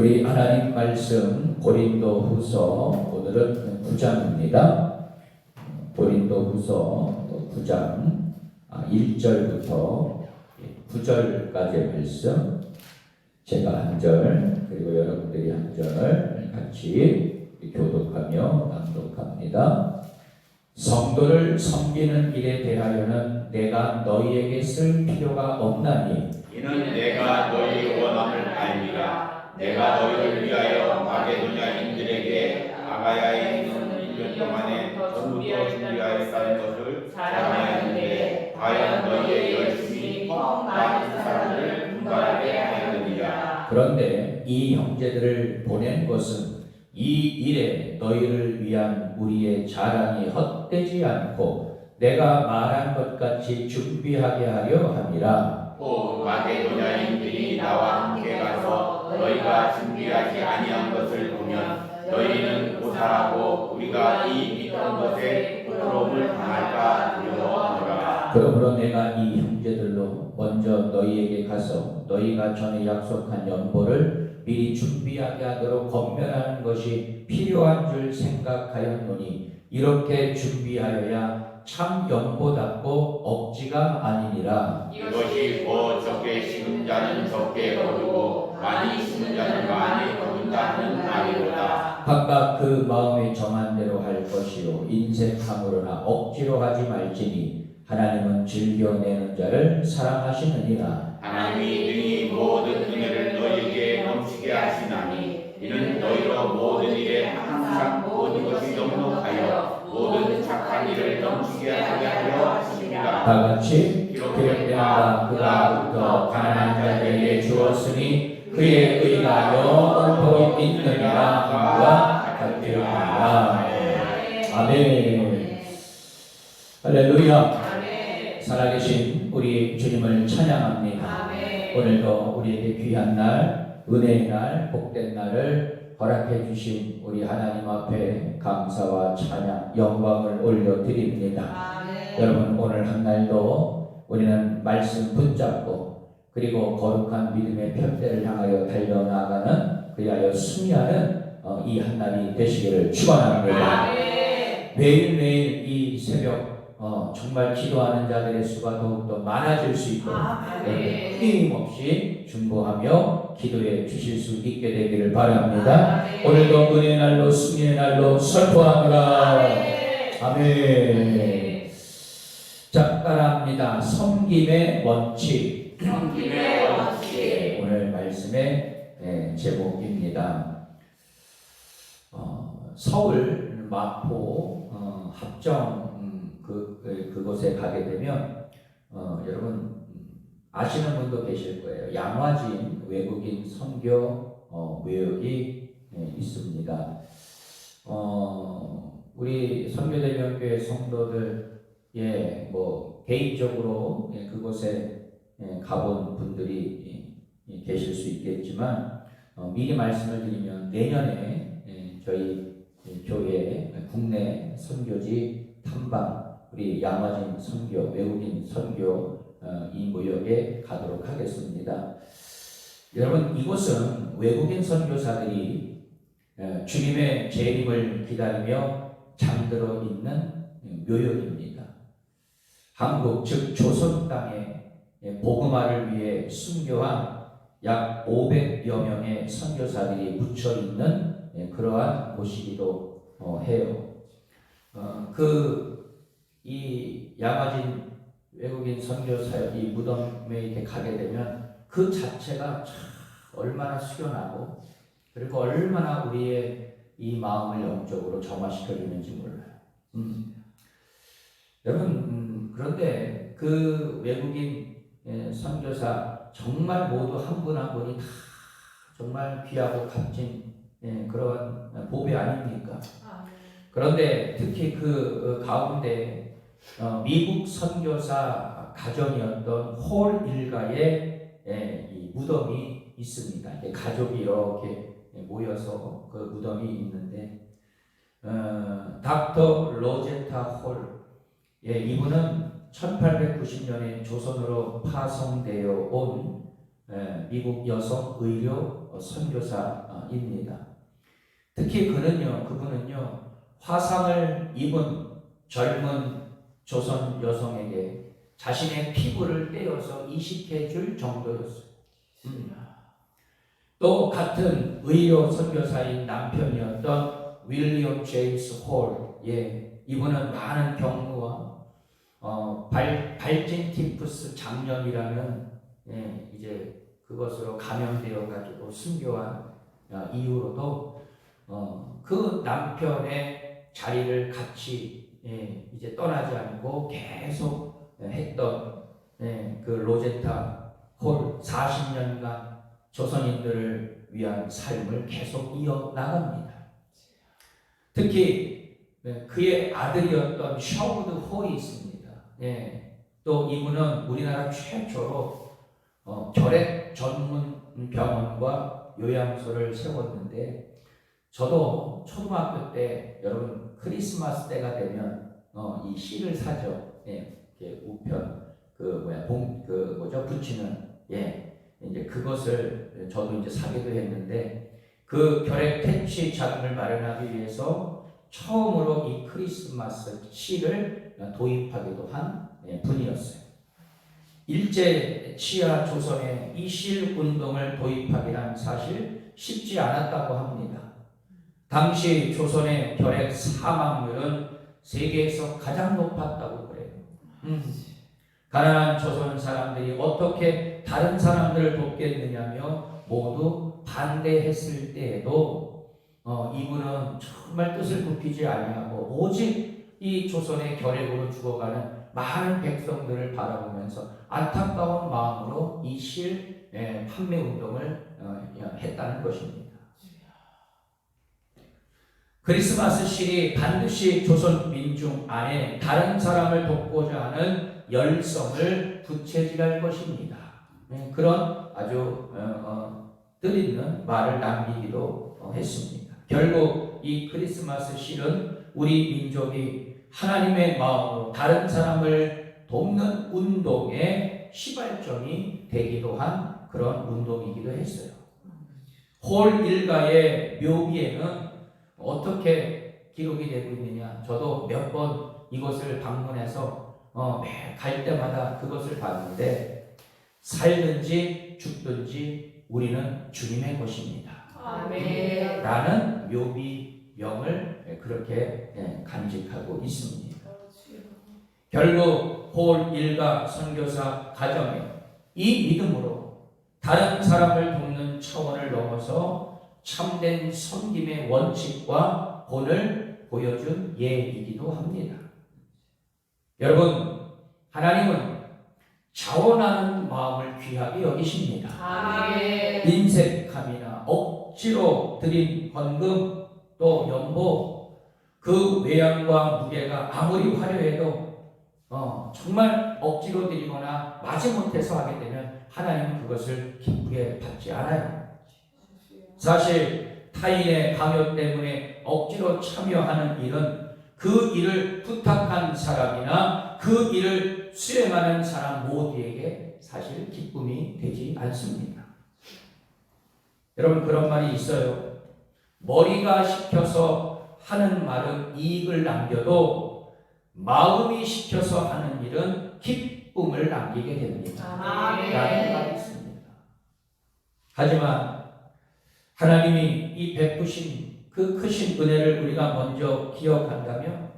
우리 하나님 말씀 고린도후서 오늘은 9장입니다. 고린도후서 9장 1절부터 9절까지의 말씀, 제가 한 절 그리고 여러분들이 한 절 같이 교독하며 낭독합니다. 성도를 섬기는 일에 대하여는 내가 너희에게 쓸 필요가 없나니 이는 내가 너희 원함을 알미라. 내가 너희를 위하여 마게도냐인들에게 아가야에 있는 1년 동안에 더욱더 준비하였다는 것을 자랑하였는데 과연 너희의 열심히 많은 사람들을 분발하게 하였느니라. 그런데 이 형제들을 보낸 것은 이 일에 너희를 위한 우리의 자랑이 헛되지 않고 내가 말한 것 같이 준비하게 하려 함이라. 또 마게도냐인들이 나와 함께 가서 너희가 준비하지 아니한 것을 보면 너희는 고사하고 우리가 이 믿던 것에 부끄러움을 당할까 두려워하노라. 그러므로 내가 이 형제들로 먼저 너희에게 가서 너희가 전에 약속한 연보를 미리 준비하게 하도록 권면하는 것이 필요한 줄 생각하였노니 이렇게 준비하여야 참 연보답고 억지가 아니니라. 이것이 적게 심은 자는 적게 거두고 많이 심은 자는 많이 거둔다는 말이로다. 각각 그 마음에 정한 대로 할 것이요 인색함으로나 억지로 하지 말지니 하나님은 즐겨내는 자를 사랑하시느니라. 하나님이 능히 모든 은혜를 너희에게 넘치게 하시나니 이는 너희로 모든 일에 항상 모든 것이 넉넉하여 모든 착한 일을 넘치게 하게 하려 하십니다. 다 같이 기록되었다. 그가 부터 가난한 자들에게 주었으니 그의 의가 영원토록 있느니라. 그와 같으리라. 아멘. 할렐루야. 살아계신 우리 주님을 찬양합니다. 오늘도 우리에게 귀한 날, 은혜의 날, 복된 날을 허락해 주신 우리 하나님 앞에 감사와 찬양, 영광을 올려드립니다. 여러분, 오늘 한 날도 우리는 말씀 붙잡고 그리고 거룩한 믿음의 편대를 향하여 달려나가는, 그리하여 승리하는 이 한 날이 되시기를 축원합니다. 매일매일 이 새벽 정말 기도하는 자들의 수가 더욱더 많아질 수 있도록 끊임없이 중보하며 기도해 주실 수 있게 되기를 바랍니다. 오늘도 은혜의 날로 승리의 날로 선포하노라. 아멘. 자, 따라합니다. 섬김의 원칙. 오늘 말씀의 제목입니다. 서울 마포 합정 그곳에 가게 되면 여러분 아시는 분도 계실 거예요. 양화진 외국인 선교 묘역이 있습니다. 우리 선교대명교회 성도들 개인적으로 그곳에 가본 분들이 계실 수 있겠지만 미리 말씀을 드리면 내년에 저희 교회 국내 선교지 탐방, 우리 양화진 선교, 외국인 선교 이 모역에 가도록 하겠습니다. 여러분, 이곳은 외국인 선교사들이 주님의 재림을 기다리며 잠들어 있는 묘역입니다. 한국, 즉 조선 땅에 복음화를 위해 순교한 약 500여 명의 선교사들이 묻혀 있는 그러한 곳이기도 해요. 이 양화진 외국인 선교사 이 무덤에 이렇게 가게 되면 그 자체가 참 얼마나 숙연하고 그리고 얼마나 우리의 이 마음을 영적으로 정화시켜 주는지 몰라요. 여러분, 그런데 그 외국인 선교사 정말 모두 한 분 한 분이 다 정말 귀하고 값진 그런 보배 아닙니까? 그런데 특히 그 가운데 미국 선교사 가정이었던 홀 일가의 이 무덤이 있습니다. 가족이 이렇게 모여서 그 무덤이 있는데 닥터 로제타 홀, 이분은 1890년에 조선으로 파송되어 온 미국 여성 의료 선교사입니다. 특히 그분은요 화상을 입은 젊은 조선 여성에게 자신의 피부를 떼어서 이식해 줄 정도였어요. 또 같은 의료 선교사인 남편이었던 윌리엄 제임스 홀, 이분은 많은 경무와 발진 티푸스 장염이라는 이제 그것으로 감염되어 가지고 순교한 이후로도 그 남편의 자리를 같이 이제 떠나지 않고 계속 했던 그 로제타 홀 40년간 조선인들을 위한 삶을 계속 이어나갑니다. 특히 그의 아들이었던 셔우드 홀이 있습니다. 또 이분은 우리나라 최초로 결핵 전문 병원과 요양소를 세웠는데, 저도 초등학교 때 여러분 크리스마스 때가 되면 이 씨를 사죠. 이렇게 우편 붙이는 이제 그것을 저도 이제 사기도 했는데, 그 결핵 퇴치 자금을 마련하기 위해서 처음으로 이 크리스마스 씨를 도입하기도 한 분이었어요. 일제 치하 조선에 이 실 운동을 도입하기란 사실 쉽지 않았다고 합니다. 당시 조선의 결핵 사망률은 세계에서 가장 높았다고 그래요. 가난한 조선 사람들이 어떻게 다른 사람들을 돕겠느냐며 모두 반대했을 때에도 이분은 정말 뜻을 굽히지 아니하고 오직 이 조선의 결핵으로 죽어가는 많은 백성들을 바라보면서 안타까운 마음으로 이 실 판매 운동을 했다는 것입니다. 크리스마스 실이 반드시 조선 민중 안에 다른 사람을 돕고자 하는 열성을 부채질할 것입니다. 그런 아주 뜻있는 말을 남기기도 했습니다. 결국 이 크리스마스 실은 우리 민족이 하나님의 마음으로 다른 사람을 돕는 운동의 시발점이 되기도 한 그런 운동이기도 했어요. 홀 일가의 묘비에는 어떻게 기록이 되고 있느냐, 저도 몇 번 이곳을 방문해서 매 갈 때마다 그것을 봤는데, 살든지 죽든지 우리는 주님의 것입니다. 아멘. 라는 묘비명을 그렇게 간직하고 있습니다. 결국 홀 일가 선교사 가정에 이 믿음으로 다른 사람을 돕는 차원을 넘어서 참된 섬김의 원칙과 본을 보여준 예이기도 합니다. 여러분, 하나님은 자원하는 마음을 귀하게 여기십니다. 아멘. 인색함이나 억지로 드린 헌금 또 연보, 그 외양과 무게가 아무리 화려해도 정말 억지로 드리거나 마지못해서 하게 되면 하나님은 그것을 기쁘게 받지 않아요. 사실 타인의 강요 때문에 억지로 참여하는 일은 그 일을 부탁한 사람이나 그 일을 수행하는 사람 모두에게 사실 기쁨이 되지 않습니다. 여러분, 그런 말이 있어요. 머리가 시켜서 하는 말은 이익을 남겨도 마음이 시켜서 하는 일은 기쁨을 남기게 됩니다. 라는 말이 있습니다. 하지만 하나님이 이 베푸신 그 크신 은혜를 우리가 먼저 기억한다면,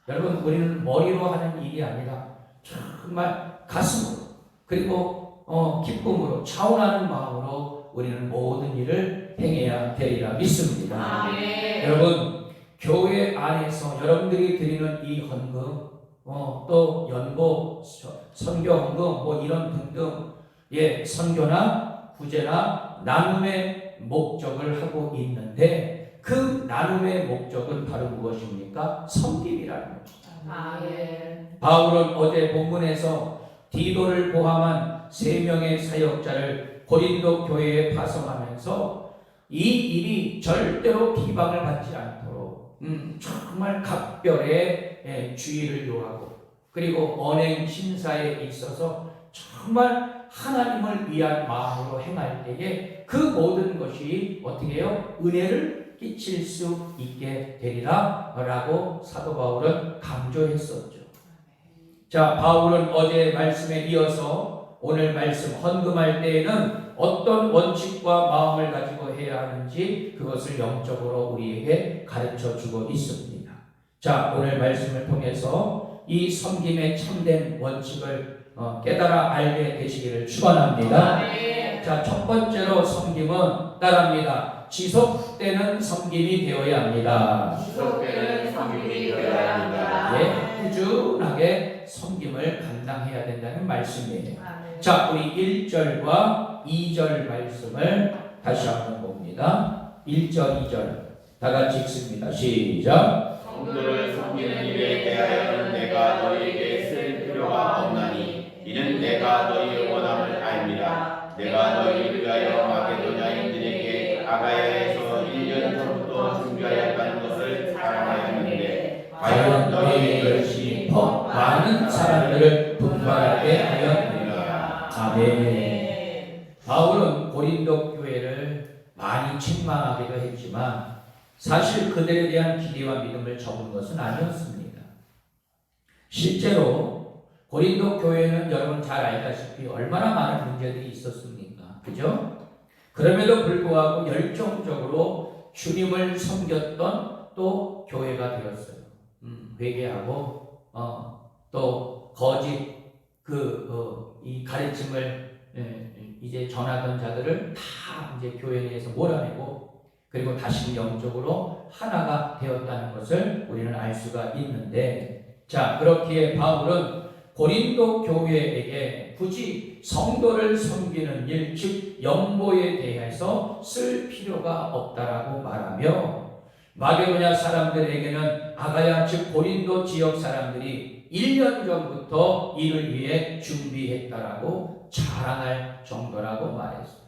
여러분, 우리는 머리로 하는 일이 아니라 정말 가슴으로, 그리고 기쁨으로, 차원하는 마음으로 우리는 모든 일을 행해야 되리라 믿습니다. 아멘. 여러분, 교회 안에서 여러분들이 드리는 이 헌금, 또 연보, 선교 헌금, 이런 등등, 선교나 구제나 나눔의 목적을 하고 있는데, 그 나눔의 목적은 바로 무엇입니까? 섬김이라는 겁니다. 아멘. 바울은 어제 본문에서 디도를 포함한 3명의 사역자를 고린도 교회에 파송하면서 이 일이 절대로 비방을 받지 않도록 정말 각별의 주의를 요하고, 그리고 언행 심사에 있어서 정말 하나님을 위한 마음으로 행할 때에 그 모든 것이 어떻게 해요? 은혜를 끼칠 수 있게 되리라 라고 사도 바울은 강조했었죠. 자, 바울은 어제 말씀에 이어서 오늘 말씀 헌금할 때에는 어떤 원칙과 마음을 가지고 해야 하는지 그것을 영적으로 우리에게 가르쳐 주고 있습니다. 자, 오늘 말씀을 통해서 이 섬김의 참된 원칙을 깨달아 알게 되시기를 축원합니다. 자, 첫 번째로 섬김은 따라합니다. 지속되는 섬김이 되어야 합니다. 지속되는 섬김이 되어야 합니다. 예, 꾸준하게 섬김을 감당해야 된다는 말씀이에요. 자, 우리 1절과 2절 말씀을 다시 한번 봅니다. 1절, 2절 다 같이 읽습니다. 시작. 성도를 섬기는 일에 대하여는 내가 너희에게 쓸 필요가 없나니 이는 내가 너희의 원함을 알미라. 내가 너희를 위하여 마게도냐인들에게 아가야에서 1년 전부터 준비하였다는 것을 자랑하였는데 과연 너희의 열심히 더 많은 사람들을 분발하게 하였느니라. 아멘. 바울은 고린도 교회를 많이 책망하기도 했지만 사실 그들에 대한 기대와 믿음을 적은 것은 아니었습니다. 실제로 고린도 교회는 여러분 잘 알다시피 얼마나 많은 문제들이 있었습니까? 그죠? 그럼에도 불구하고 열정적으로 주님을 섬겼던 또 교회가 되었어요. 회개하고 또 거짓 이 가르침을 이제 전하던 자들을 다 이제 교회 내에서 몰아내고 그리고 다시 영적으로 하나가 되었다는 것을 우리는 알 수가 있는데, 자, 그렇기에 바울은 고린도 교회에게 굳이 성도를 섬기는 일, 즉 연보에 대해서 쓸 필요가 없다라고 말하며 마게도냐 사람들에게는 아가야 즉 고린도 지역 사람들이 1년 전부터 이를 위해 준비했다라고 자랑할 정도라고 말했어요.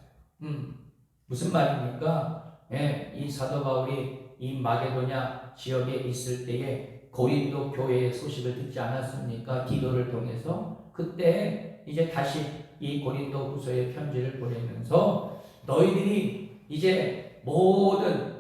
무슨 말입니까? 예, 이 사도 바울이 이 마게도냐 지역에 있을 때에 고린도 교회의 소식을 듣지 않았습니까? 디도를 통해서 그때 이제 다시 이 고린도 후서의 편지를 보내면서 너희들이 이제 모든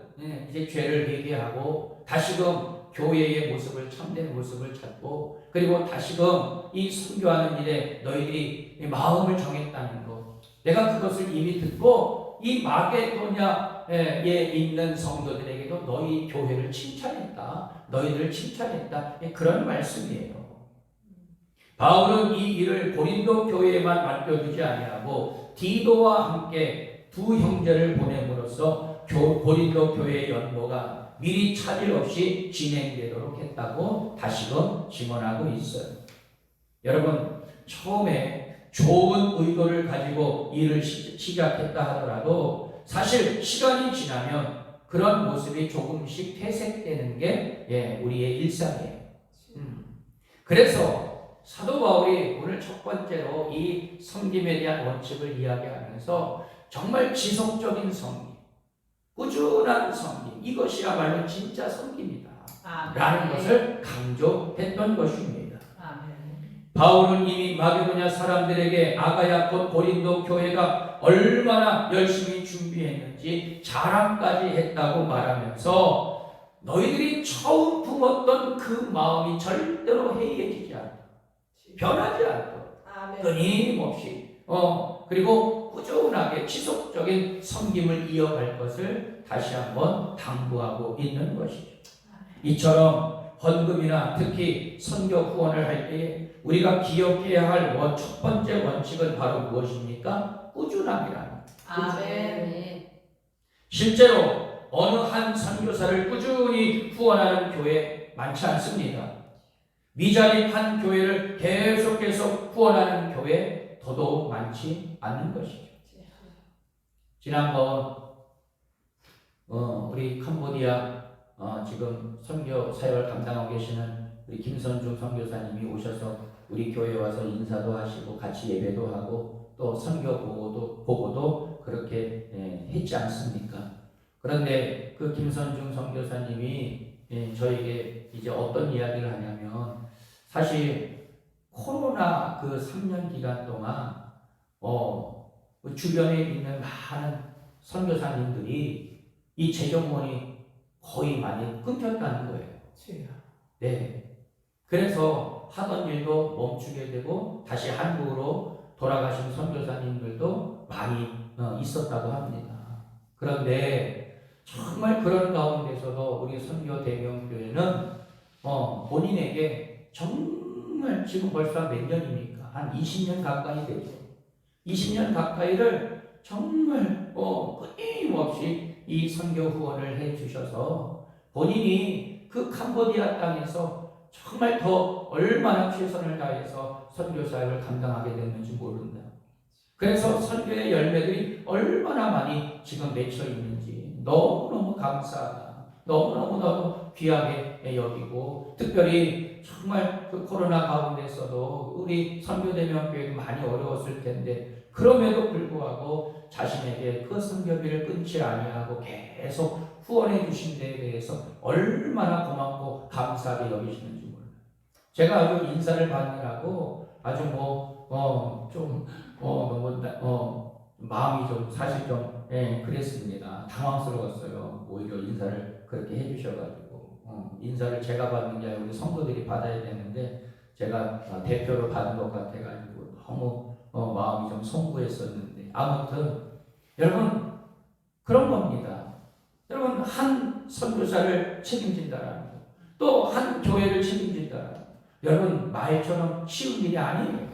이제 죄를 회개하고 다시금 교회의 모습을 참된 모습을 찾고 그리고 다시금 이 선교하는 일에 너희들이 마음을 정했다는 것, 내가 그것을 이미 듣고 이 마게도냐에 있는 성도들에게도 너희 교회를 칭찬했다, 너희들을 칭찬했다, 그런 말씀이에요. 바울은 이 일을 고린도 교회에만 맡겨두지 아니하고 디도와 함께 두 형제를 보냄으로써 고린도 교회의 연보가 미리 차질 없이 진행되도록 했다고 다시금 증언하고 있어요. 여러분, 처음에 좋은 의도를 가지고 일을 시작했다 하더라도 사실 시간이 지나면 그런 모습이 조금씩 퇴색되는 게 우리의 일상이에요. 그래서 사도 바울이 오늘 첫 번째로 이 섬김에 대한 원칙을 이야기하면서 정말 지속적인 섬김, 꾸준한 섬김, 이것이야말로 진짜 섬김이다 라는 것을 강조했던 것입니다. 바울은 이미 마게도냐 사람들에게 아가야 곧 고린도 교회가 얼마나 열심히 준비했는지 자랑까지 했다고 말하면서 너희들이 처음 품었던 그 마음이 절대로 해이해지지 않고 변하지 않고 끊임없이 그리고 꾸준하게 지속적인 섬김을 이어갈 것을 다시 한번 당부하고 있는 것이죠. 이처럼 헌금이나 특히 선교 후원을 할 때에 우리가 기억해야 할 첫 번째 원칙은 바로 무엇입니까? 꾸준함이라는. 아멘. 실제로 어느 한 선교사를 꾸준히 후원하는 교회 많지 않습니다. 미자립한 교회를 계속해서 후원하는 교회 더더욱 많지 않는 것이죠. 지난번 우리 캄보디아 지금 선교 사역을 감당하고 계시는 우리 김선중 선교사님이 오셔서 우리 교회에 와서 인사도 하시고 같이 예배도 하고 또 선교 보고도 그렇게 했지 않습니까? 그런데 그 김선중 선교사님이 저에게 이제 어떤 이야기를 하냐면 사실 코로나 그 3년 기간 동안 그 주변에 있는 많은 선교사님들이 이 재정문이 거의 많이 끊겼다는 거예요. 네. 그래서 하던 일도 멈추게 되고 다시 한국으로 돌아가신 선교사님들도 많이 있었다고 합니다. 그런데 정말 그런 가운데서도 우리 선교 대명교회는 본인에게 정말 지금 벌써 몇 년입니까? 한 20년 가까이 되죠. 20년 가까이를 정말 끊임없이 이 선교 후원을 해 주셔서 본인이 그 캄보디아 땅에서 정말 더 얼마나 최선을 다해서 선교 사역을 감당하게 됐는지 모른다. 그래서 선교의 열매들이 얼마나 많이 지금 맺혀 있는지 너무너무 감사하다. 너무너무 귀하게 여기고, 특별히 정말 그 코로나 가운데서도 우리 선교대명교회도 많이 어려웠을 텐데 그럼에도 불구하고 자신에게 그 선교비를 끊지 아니하고 계속 후원해 주신 데에 대해서 얼마나 고맙고 감사하게 여기시는지 몰라요. 제가 아주 인사를 받느라고 아주 너무 마음이 좀 사실 좀 그랬습니다. 당황스러웠어요. 오히려 인사를 그렇게 해주셔가지고 인사를 제가 받는 게 아니라 우리 성도들이 받아야 되는데 제가 대표로 받은 것 같아가지고 너무 마음이 좀 송구했었는데, 아무튼 여러분 그런 겁니다. 여러분 한 선교사를 책임진다라는 거, 또 한 교회를 책임진다라는 거, 여러분 말처럼 쉬운 일이 아니에요.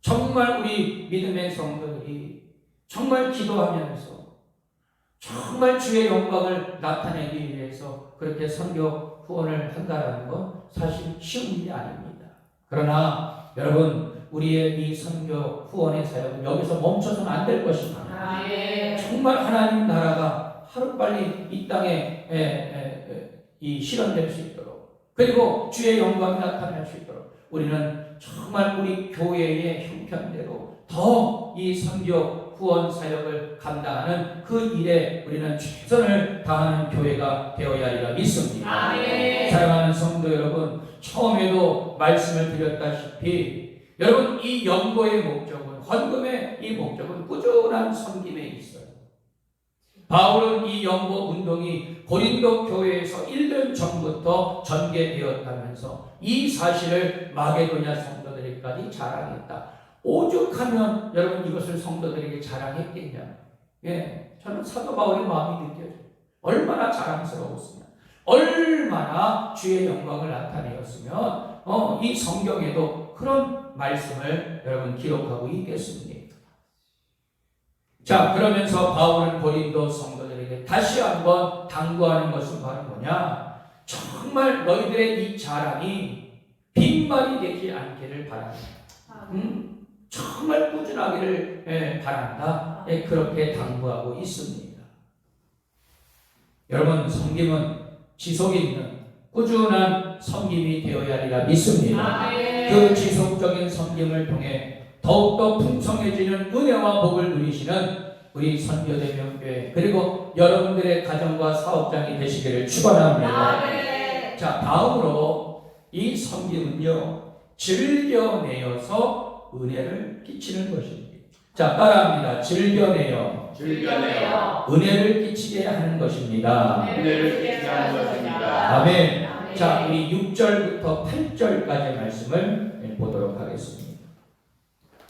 정말 우리 믿음의 성도들이 정말 기도하면서 정말 주의 영광을 나타내기 위해서 그렇게 선교 후원을 한다라는 건 사실 쉬운 일이 아닙니다. 그러나 여러분 우리의 이 선교 후원의 사역은 여기서 멈춰서는 안 될 것입니다. 정말 하나님 나라가 하루빨리 이 땅에 실현될 수 있도록, 그리고 주의 영광이 나타날 수 있도록 우리는 정말 우리 교회의 형편대로 더 이 선교 후원 사역을 감당하는 그 일에 우리는 최선을 다하는 교회가 되어야 하리라 믿습니다. 사랑하는 성도 여러분, 처음에도 말씀을 드렸다시피 여러분 이 연고의 목적은, 헌금의 이 목적은 꾸준한 섬김에 있어요. 바울은 이 연고 운동이 고린도 교회에서 1년 전부터 전개되었다면서 이 사실을 마게도냐 성도들에게까지 자랑했다. 오죽하면 여러분 이것을 성도들에게 자랑했겠냐. 저는 사도 바울의 마음이 느껴져요. 얼마나 자랑스러웠으면, 얼마나 주의 영광을 나타내었으면 이 성경에도 그런 말씀을 여러분 기록하고 있겠습니다. 자, 그러면서 바울은 고린도 성도들에게 다시 한번 당부하는 것은 바로 뭐냐? 정말 너희들의 이 자랑이 빈말이 되지 않기를 바랍니다. 정말 꾸준하기를 바란다. 그렇게 당부하고 있습니다. 여러분, 섬김은 지속 있는 꾸준한 섬김이 되어야 하리라 믿습니다. 그 지속적인 섬김을 통해 더욱더 풍성해지는 은혜와 복을 누리시는 우리 선교대명교회, 그리고 여러분들의 가정과 사업장이 되시기를 축원합니다. 자, 다음으로 이 섬김은요, 즐겨내어서 은혜를 끼치는 것입니다. 자, 따라합니다. 즐겨내어 은혜를 끼치게 하는 것입니다. 은혜를 끼치게 하는 것입니다. 아멘. 자, 우리 6절부터 8절까지 말씀을 보도록 하겠습니다.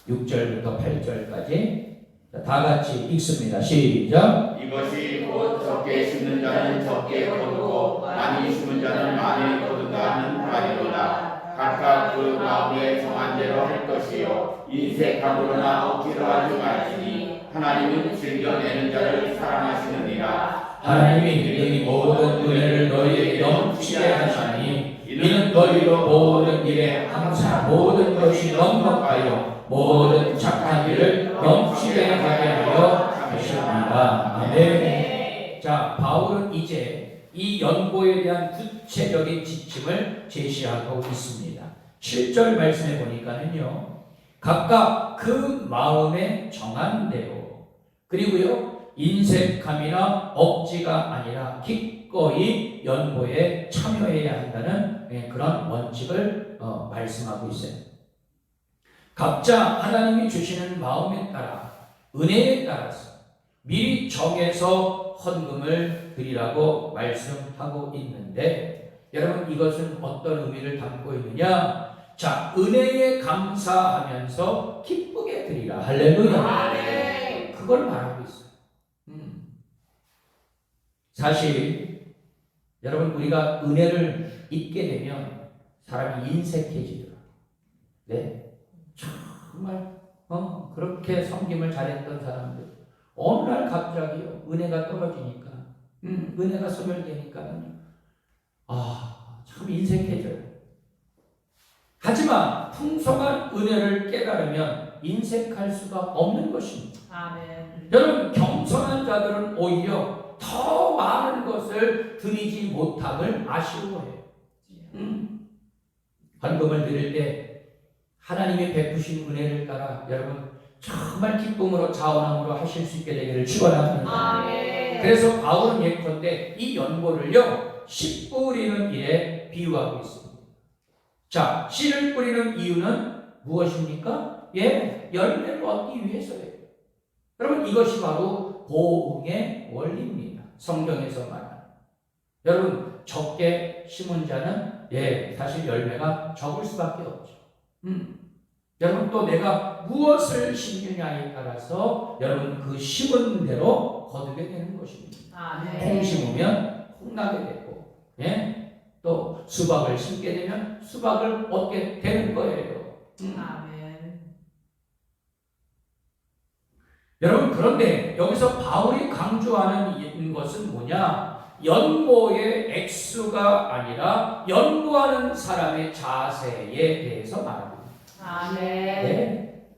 6절부터 8절까지 다 같이 읽습니다. 시작. 이것이 곧 적게 심는 자는 적게 거두고 많이 심은 자는 많이 거둔다는 말이로다. 각각 그 마음에 정한 대로 할 것이요 인색함으로나 억지로 하지 말지니 하나님은 즐겨내는 자를 사랑하시느니라. 하나님이 이 모든 은혜를 너희에게 넘치게 하시니 이는 너희로 모든 일에 항상 모든 것이 넉넉하여 모든 착한 일을 넘치게 하게 하여 하십니다. 아멘. 자, 바울은 이제 이 연고에 대한 구체적인 지침을 제시하고 있습니다. 7절 말씀에 보니까는요, 각각 그 마음에 정한 대로, 그리고요 인색함이나 억지가 아니라 기꺼이 기꺼이 연보에 참여해야 한다는 그런 원칙을 말씀하고 있어요. 각자 하나님이 주시는 마음에 따라 은혜에 따라서 미리 정해서 헌금을 드리라고 말씀하고 있는데 여러분 이것은 어떤 의미를 담고 있느냐? 자, 은혜에 감사하면서 기쁘게 드리라. 할렐루야. 그걸 말하고 있어요. 사실 여러분 우리가 은혜를 잊게 되면 사람이 인색해지더라. 네, 정말 그렇게 섬김을 잘했던 사람들 어느 날 갑자기요 은혜가 떨어지니까 은혜가 소멸되니까는 참 인색해져요. 하지만 풍성한 은혜를 깨달으면 인색할 수가 없는 것입니다. 아멘. 여러분 겸손한 자들은 오히려 더 많은 것을 드리지 못함을 아쉬워해요. 헌금을 드릴 때 하나님이 베푸신 은혜를 따라 여러분 정말 기쁨으로 자원함으로 하실 수 있게 되기를 축원합니다. 아멘. 그래서 바울은 예컨대 이 연보를요 씨 뿌리는 일에 비유하고 있습니다. 자, 씨를 뿌리는 이유는 무엇입니까? 열매를 얻기 위해서예요. 여러분 이것이 바로 보응의 원리입니다. 성경에서 말하는. 여러분 적게 심은 자는 사실 열매가 적을 수밖에 없죠. 여러분 또 내가 무엇을 심느냐에 따라서 여러분 그 심은 대로 거두게 되는 것입니다. 아멘. 콩 심으면 콩 나게 되고, 또 수박을 심게 되면 수박을 얻게 되는 거예요. 아멘. 여러분 그런데 여기서 바울이 강조하는 것은 뭐냐? 연보의 액수가 아니라 연보하는 사람의 자세에 대해서 말합니다. 아멘. 네.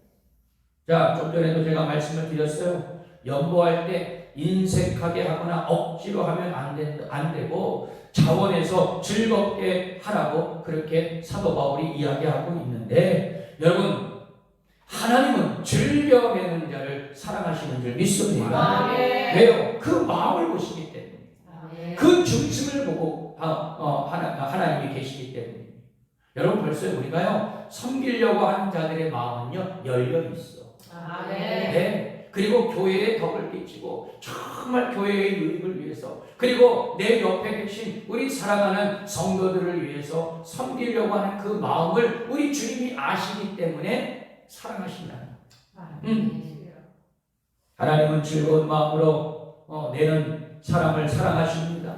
자, 좀 전에도 제가 말씀을 드렸어요. 연보할 때 인색하게 하거나 억지로 하면 안 되고 자원해서 즐겁게 하라고 그렇게 사도 바울이 이야기하고 있는데 여러분 하나님은 즐겨내는 자를 사랑하시는 줄 믿습니다. 아멘. 왜요? 그 마음을 보시기 때문에 아멘. 그 중심을 보고 하나님이 계시기 때문에 여러분 벌써 우리가요 섬기려고 하는 자들의 마음은요 열려 있어. 아멘. 네. 그리고 교회에 덕을 끼치고 정말 교회의 유익을 위해서 그리고 내 옆에 계신 우리 사랑하는 성도들을 위해서 섬기려고 하는 그 마음을 우리 주님이 아시기 때문에 사랑하신다. 하나님은 즐거운 마음으로 내는 사람을 사랑하십니다.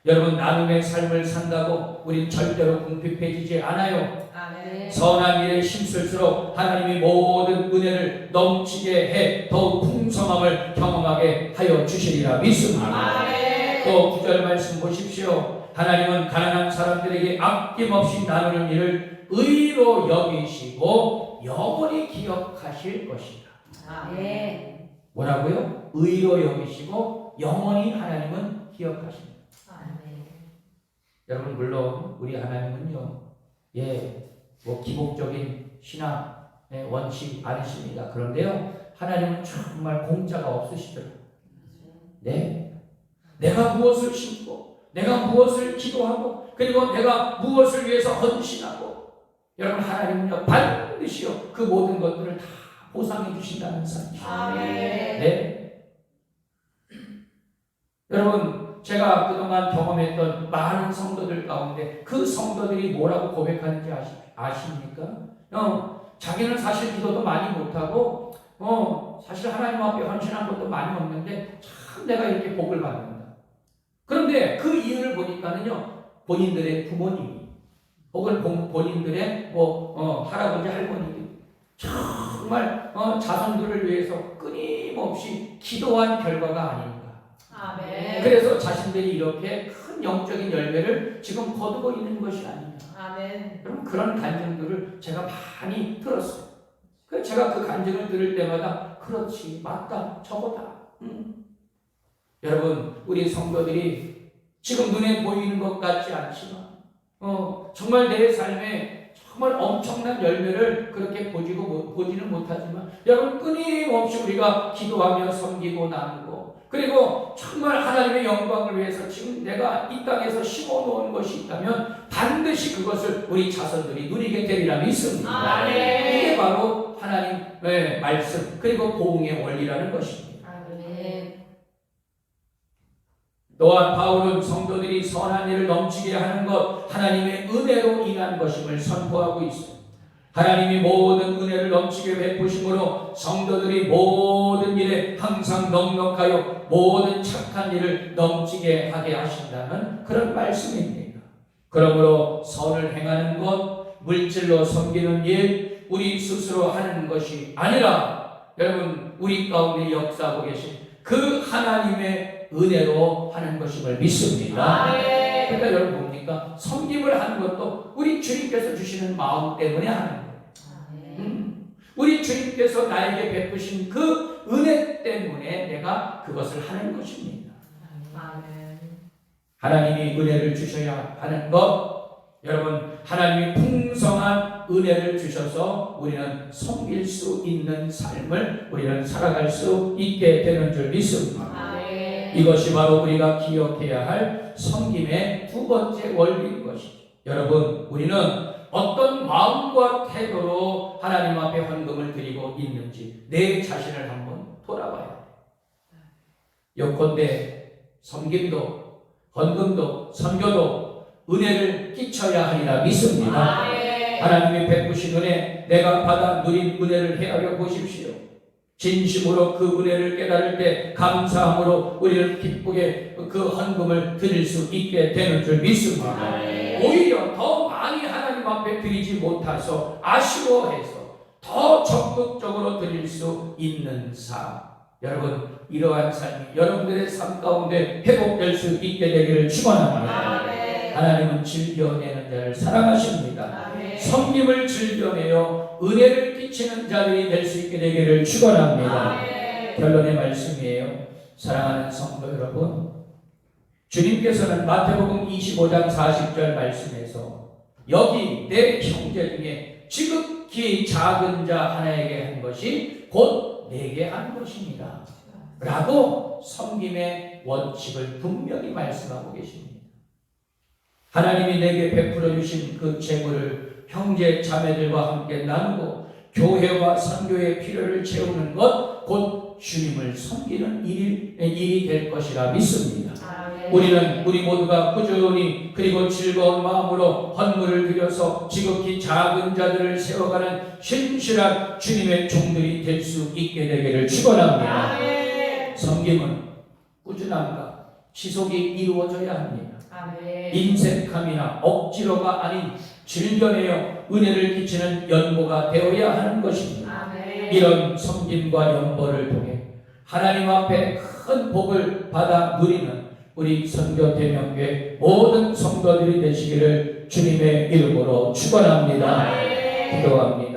여러분 나눔의 삶을 산다고 우린 절대로 궁핍해지지 않아요. 아멘. 선한 일에 힘쓸수록 하나님이 모든 은혜를 넘치게 해 더욱 풍성함을 경험하게 하여 주시리라 믿습니다. 아멘. 또 9절 말씀 보십시오. 하나님은 가난한 사람들에게 아낌없이 나누는 일을 의로 여기시고 영원히 기억하실 것이다. 아멘. 뭐라고요? 의로 여기시고 영원히 하나님은 기억하십니다. 아멘. 여러분 물론 우리 하나님은요 뭐 기복적인 신앙 원칙 아니십니다. 그런데요 하나님은 정말 공짜가 없으시더라고요. 네, 내가 무엇을 심고 내가 무엇을 기도하고 그리고 내가 무엇을 위해서 헌신하고 여러분 하나님은요 반드시요 그 모든 것들을 다 보상해 주신다는 사실이죠. 아멘. 네, 여러분 제가 그동안 경험했던 많은 성도들 가운데 그 성도들이 뭐라고 고백하는지 아십니까? 자기는 사실 기도도 많이 못하고 사실 하나님 앞에 헌신한 것도 많이 없는데 참 내가 이렇게 복을 받는다. 그런데 그 이유를 보니까는요 본인들의 부모님이 혹은 본인들의 할아버지 할머니들이 정말 자손들을 위해서 끊임없이 기도한 결과가 아닙니다. 아멘. 그래서 자신들이 이렇게 큰 영적인 열매를 지금 거두고 있는 것이 아닙니다. 아멘. 여러분 그런 간증들을 제가 많이 들었어요. 그래서 제가 그 간증을 들을 때마다 그렇지 맞다 저거다. 여러분 우리 성도들이 지금 눈에 보이는 것 같지 않지만 정말 내 삶에 정말 엄청난 열매를 그렇게 보지는 못하지만 여러분 끊임없이 우리가 기도하며 섬기고 나누고 그리고 정말 하나님의 영광을 위해서 지금 내가 이 땅에서 심어놓은 것이 있다면 반드시 그것을 우리 자손들이 누리게 되리라 믿습니다. 아멘. 이게 바로 하나님의 말씀 그리고 보응의 원리라는 것입니다. 아멘. 또한 바울은 성도들이 선한 일을 넘치게 하는 것 하나님의 은혜로 인한 것임을 선포하고 있습니다. 하나님이 모든 은혜를 넘치게 베푸심으로 성도들이 모든 일에 항상 넉넉하여 모든 착한 일을 넘치게 하게 하신다는 그런 말씀입니다. 그러므로 선을 행하는 것, 물질로 섬기는 일, 우리 스스로 하는 것이 아니라 여러분 우리 가운데 역사하고 계신 그 하나님의 은혜로 하는 것임을 믿습니다. 그러니까 여러분 뭡니까? 섬김을 하는 것도 우리 주님께서 주시는 마음 때문에 하는 거예요. 우리 주님께서 나에게 베푸신 그 은혜 때문에 내가 그것을 하는 것입니다. 하나님이 은혜를 주셔야 하는 것, 여러분 하나님이 풍성한 은혜를 주셔서 우리는 섬길 수 있는 삶을 우리는 살아갈 수 있게 되는 줄 믿습니다. 이것이 바로 우리가 기억해야 할 섬김의 두 번째 원리인 것이죠. 여러분 우리는 어떤 마음과 태도로 하나님 앞에 헌금을 드리고 있는지 내 자신을 한번 돌아봐야 해요. 요컨대 섬김도 헌금도 선교도 은혜를 끼쳐야 하리라 믿습니다. 하나님이 베푸신 은혜 내가 받아 누린 은혜를 헤아려 보십시오. 진심으로 그 은혜를 깨달을 때 감사함으로 우리는 기쁘게 그 헌금을 드릴 수 있게 되는 줄 믿습니다. 오히려 더 많이 하나님 앞에 드리지 못해서 아쉬워해서 더 적극적으로 드릴 수 있는 삶, 여러분 이러한 삶이 여러분들의 삶 가운데 회복될 수 있게 되기를 축원합니다. 하나님은 즐겨내는 자를 사랑하십니다. 섬김을 즐겨내어 은혜를 끼치는 자들이 될 수 있게 되기를 축원합니다. 결론의 말씀이에요. 사랑하는 성도 여러분, 주님께서는 마태복음 25장 40절 말씀에서 여기 내 형제 중에 지극히 작은 자 하나에게 한 것이 곧 내게 한 것입니다 라고 섬김의 원칙을 분명히 말씀하고 계십니다. 하나님이 내게 베풀어 주신 그 재물을 형제 자매들과 함께 나누고 교회와 선교의 필요를 채우는 것 곧 주님을 섬기는 일이 될 것이라 믿습니다. 우리 모두가 꾸준히 그리고 즐거운 마음으로 헌물을 드려서 지극히 작은 자들을 세워가는 신실한 주님의 종들이 될 수 있게 되기를 축원합니다. 섬김은 꾸준함과 지속이 이루어져야 합니다. 인색함이나 억지로가 아닌 즐겨내어 은혜를 끼치는 연보가 되어야 하는 것입니다. 이런 섬김과 연보를 통해 하나님 앞에 큰 복을 받아 누리는 우리 선교대명교회 모든 성도들이 되시기를 주님의 이름으로 축원합니다. 기도합니다.